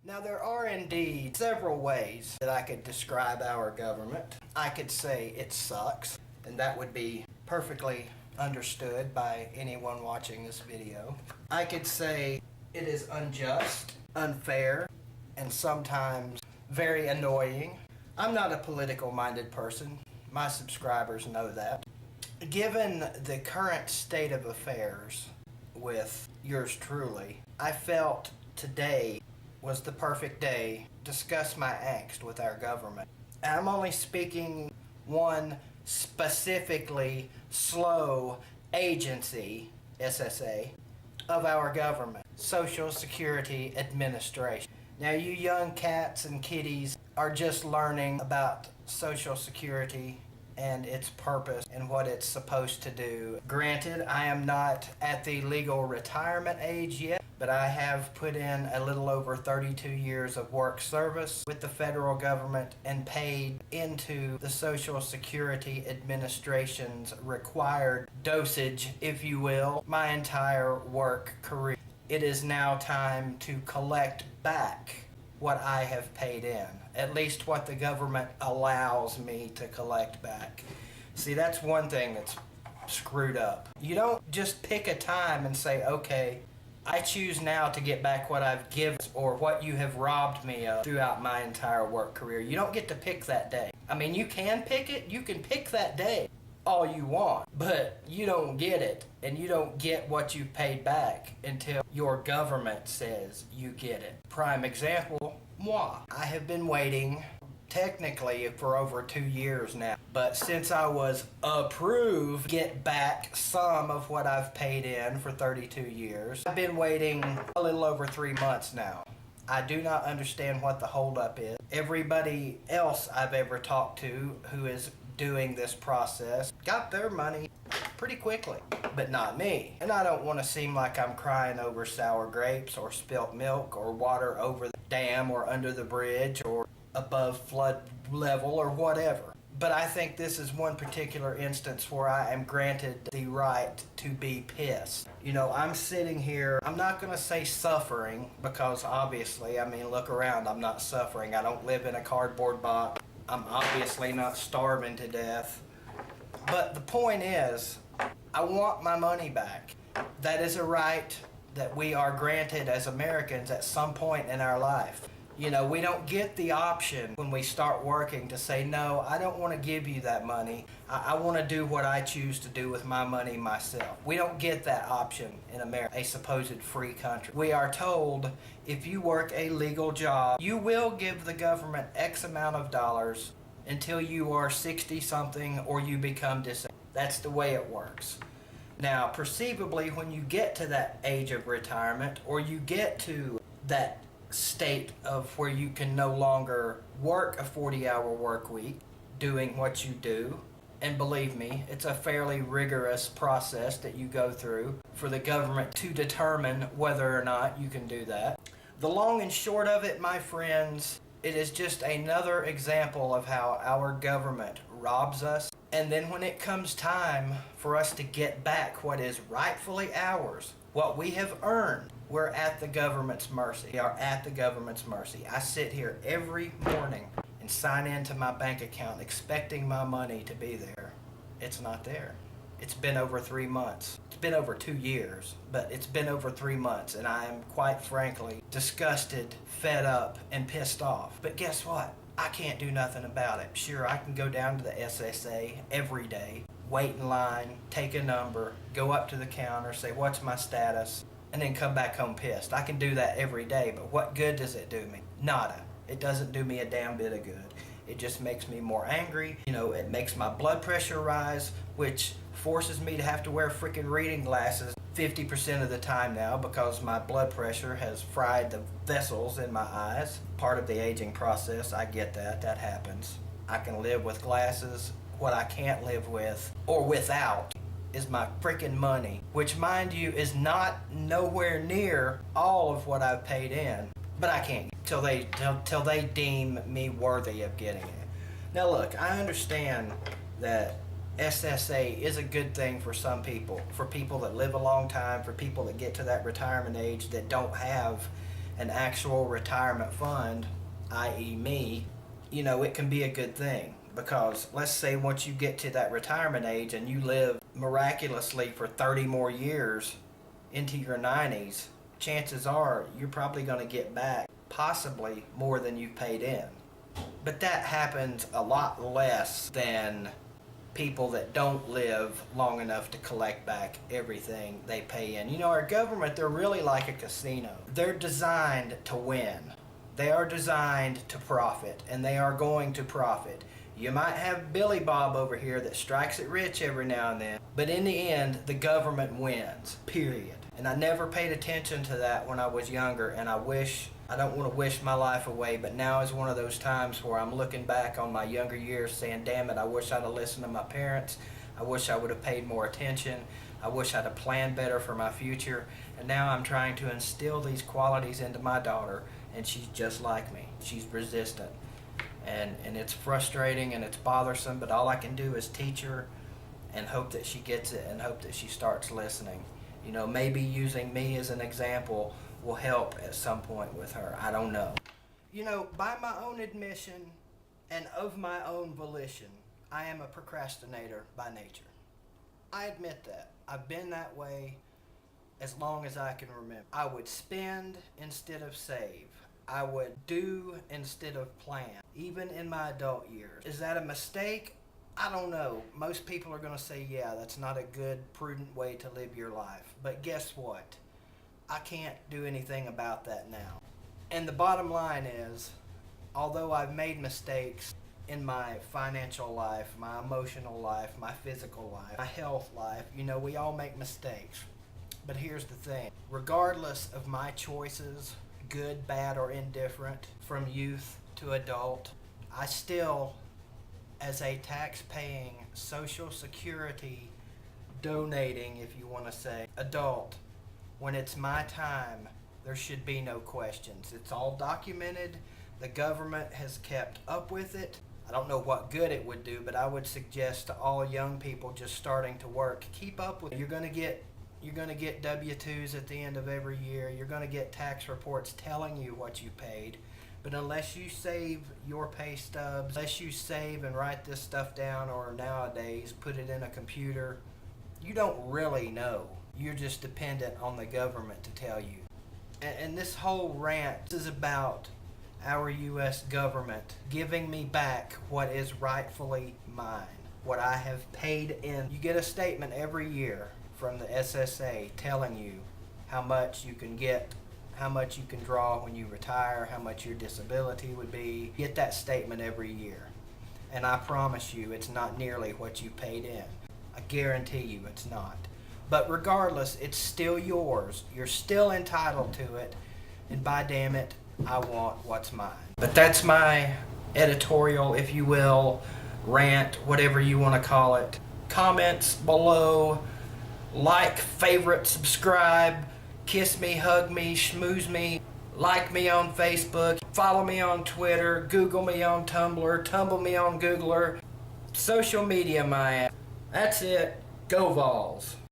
Now, there are indeed several ways that I could describe our government. I could say it sucks, and that would be perfectly understood by anyone watching this video. I could say it is unjust, unfair, and sometimes very annoying. I'm not a political-minded person. My subscribers know that. Given the current state of affairs with yours truly, I felt today was the perfect day to discuss my angst with our government. I'm only speaking one specifically slow agency, SSA, of our government, Social Security Administration. Now, you young cats and kitties are just learning about Social Security and its purpose and what it's supposed to do. Granted, I am not at the legal retirement age yet, but I have put in a little over 32 years of work service with the federal government and paid into the Social Security Administration's required dosage, if you will, my entire work career. It is now time to collect back what I have paid in, at least what the government allows me to collect back. See, that's one thing that's screwed up. You don't just pick a time and say, okay, I choose now to get back what I've given or what you have robbed me of throughout my entire work career. You don't get to pick that day. I mean, you can pick it, you can pick that day all you want, but you don't get it, and you don't get what you've paid back until your government says you get it. Prime example, moi. I have been waiting technically for over 2 years now, but since I was approved, get back some of what I've paid in for 32 years. I've been waiting a little over 3 months now. I do not understand what the holdup is. Everybody else I've ever talked to who is doing this process got their money pretty quickly, but not me. And I don't want to seem like I'm crying over sour grapes or spilt milk or water over the dam or under the bridge or above flood level or whatever. But I think this is one particular instance where I am granted the right to be pissed. You know, I'm sitting here, I'm not going to say suffering, because obviously, I mean, look around, I'm not suffering. I don't live in a cardboard box. I'm obviously not starving to death. But the point is, I want my money back. That is a right that we are granted as Americans at some point in our life. You know, we don't get the option when we start working to say, no, I don't want to give you that money. I want to do what I choose to do with my money myself. We don't get that option in America, a supposed free country. We are told if you work a legal job, you will give the government X amount of dollars until you are 60-something or you become disabled. That's the way it works. Now, perceivably, when you get to that age of retirement or you get to that state of where you can no longer work a 40-hour work week doing what you do, and believe me, it's a fairly rigorous process that you go through for the government to determine whether or not you can do that. The long and short of it, my friends, it is just another example of how our government robs us, and then when it comes time for us to get back what is rightfully ours, what we have earned, we're at the government's mercy. We are at the government's mercy. I sit here every morning and sign into my bank account expecting my money to be there. It's not there. It's been over 3 months. It's been over 2 years, but it's been over 3 months, and I am quite frankly disgusted, fed up, and pissed off. But guess what? I can't do nothing about it. Sure, I can go down to the SSA every day, wait in line, take a number, go up to the counter, say, what's my status? And then come back home pissed. I can do that every day, but what good does it do me? Nada. It doesn't do me a damn bit of good. It just makes me more angry. You know, it makes my blood pressure rise, which forces me to have to wear freaking reading glasses 50% of the time now because my blood pressure has fried the vessels in my eyes. Part of the aging process, I get that. That happens. I can live with glasses. What I can't live with or without is my freaking money, which, mind you, is not nowhere near all of what I've paid in, but I can't till they deem me worthy of getting it. Now look, I understand that SSA is a good thing for some people, for people that live a long time, for people that get to that retirement age that don't have an actual retirement fund, i.e. me, it can be a good thing. Because let's say once you get to that retirement age and you live miraculously for 30 more years into your 90s, chances are you're probably going to get back possibly more than you paid in. But that happens a lot less than people that don't live long enough to collect back everything they pay in. Our government, they're really like a casino. They're designed to win. They are designed to profit, and they are going to profit. You might have Billy Bob over here that strikes it rich every now and then, but in the end, the government wins, period. And I never paid attention to that when I was younger, and I don't want to wish my life away, but now is one of those times where I'm looking back on my younger years saying, damn it, I wish I'd have listened to my parents. I wish I would have paid more attention. I wish I'd have planned better for my future. And now I'm trying to instill these qualities into my daughter, and she's just like me. She's resistant. And it's frustrating and it's bothersome, but all I can do is teach her and hope that she gets it and hope that she starts listening. Maybe using me as an example will help at some point with her. I don't know. By my own admission and of my own volition, I am a procrastinator by nature. I admit that. I've been that way as long as I can remember. I would spend instead of save. I would do instead of plan, even in my adult years. Is that a mistake? I don't know. Most people are going to say, yeah, that's not a good, prudent way to live your life. But guess what? I can't do anything about that now. And the bottom line is, although I've made mistakes in my financial life, my emotional life, my physical life, my health life, we all make mistakes. But here's the thing. Regardless of my choices, good, bad, or indifferent, from youth to adult, I still, as a tax-paying, Social Security donating, if you want to say, adult, when it's my time, there should be no questions. It's all documented. The government has kept up with it. I don't know what good it would do, but I would suggest to all young people just starting to work, keep up with it. You're going to get W-2s at the end of every year. You're going to get tax reports telling you what you paid. But unless you save your pay stubs, unless you save and write this stuff down, or nowadays put it in a computer, you don't really know. You're just dependent on the government to tell you. And this whole rant is about our U.S. government giving me back what is rightfully mine, what I have paid in. You get a statement every year from the SSA telling you how much you can get, how much you can draw when you retire, how much your disability would be. Get that statement every year. And I promise you it's not nearly what you paid in. I guarantee you it's not. But regardless, it's still yours. You're still entitled to it. And by damn it, I want what's mine. But that's my editorial, if you will, rant, whatever you want to call it. Comments below. Like, favorite, subscribe, kiss me, hug me, schmooze me, like me on Facebook, follow me on Twitter, Google me on Tumblr, tumble me on Googler, social media my ass. That's it. Go Vols.